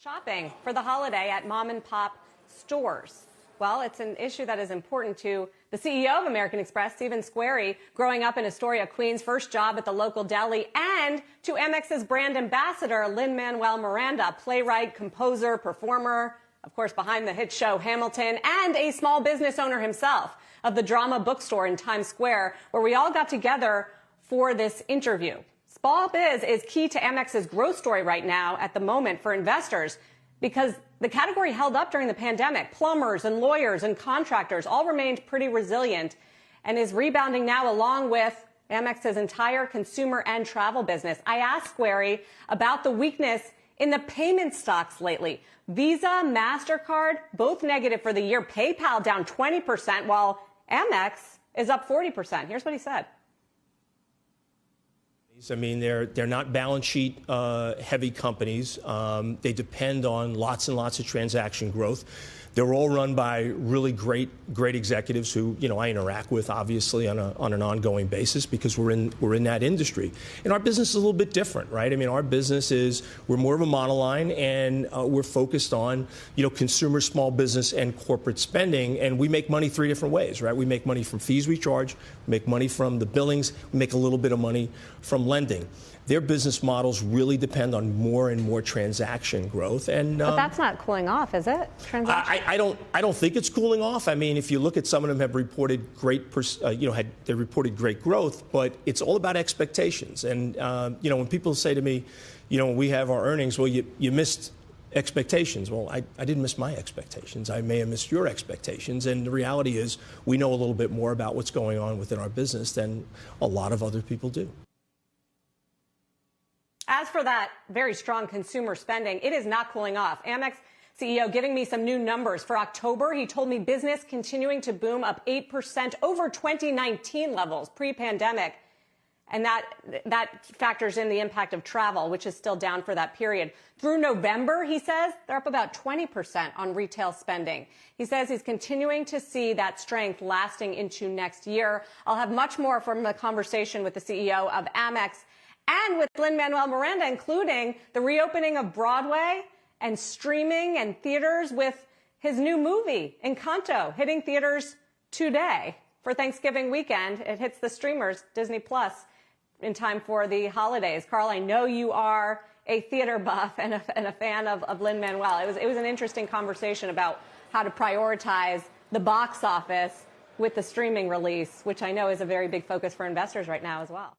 Shopping for the holiday at mom and pop stores. Well, it's an issue that is important to the CEO of American Express, Stephen Squeri, growing up in Astoria, Queens, first job at the local deli, and to Amex's brand ambassador, Lin-Manuel Miranda, playwright, composer, performer, of course, behind the hit show Hamilton, and a small business owner himself of the Drama bookstore in Times Square, where we all got together for this interview. Small biz is key to Amex's growth story right now at the moment for investors because the category held up during the pandemic. Plumbers and lawyers and contractors all remained pretty resilient and is rebounding now along with Amex's entire consumer and travel business. I asked Squeri about the weakness in the payment stocks lately. Visa, MasterCard, both negative for the year. PayPal down 20%, while Amex is up 40%. Here's what he said. I mean, they're not balance sheet heavy companies. They depend on lots and lots of transaction growth. They're all run by really great executives who, I interact with obviously on an ongoing basis because we're in that industry. And our business is a little bit different, right? I mean, our business we're more of a monoline and we're focused on, consumer, small business and corporate spending. And we make money three different ways, right? We make money from fees we charge, we make money from the billings, we make a little bit of money from lending. Their business models really depend on more and more transaction growth, and but that's not cooling off, is it? I don't think it's cooling off. I mean, if you look at some of them have reported they reported great growth, but it's all about expectations. And when people say to me, when we have our earnings, well, you missed expectations. Well, I didn't miss my expectations. I may have missed your expectations. And the reality is, we know a little bit more about what's going on within our business than a lot of other people do. As for that very strong consumer spending, it is not cooling off. Amex CEO giving me some new numbers. For October, he told me business continuing to boom, up 8% over 2019 levels, pre-pandemic. And that factors in the impact of travel, which is still down for that period. Through November, he says, they're up about 20% on retail spending. He says he's continuing to see that strength lasting into next year. I'll have much more from the conversation with the CEO of Amex and with Lin-Manuel Miranda, including the reopening of Broadway and streaming and theaters with his new movie, Encanto, hitting theaters today for Thanksgiving weekend. It hits the streamers, Disney Plus, in time for the holidays. Carl, I know you are a theater buff and a fan of Lin-Manuel. It was an interesting conversation about how to prioritize the box office with the streaming release, which I know is a very big focus for investors right now as well.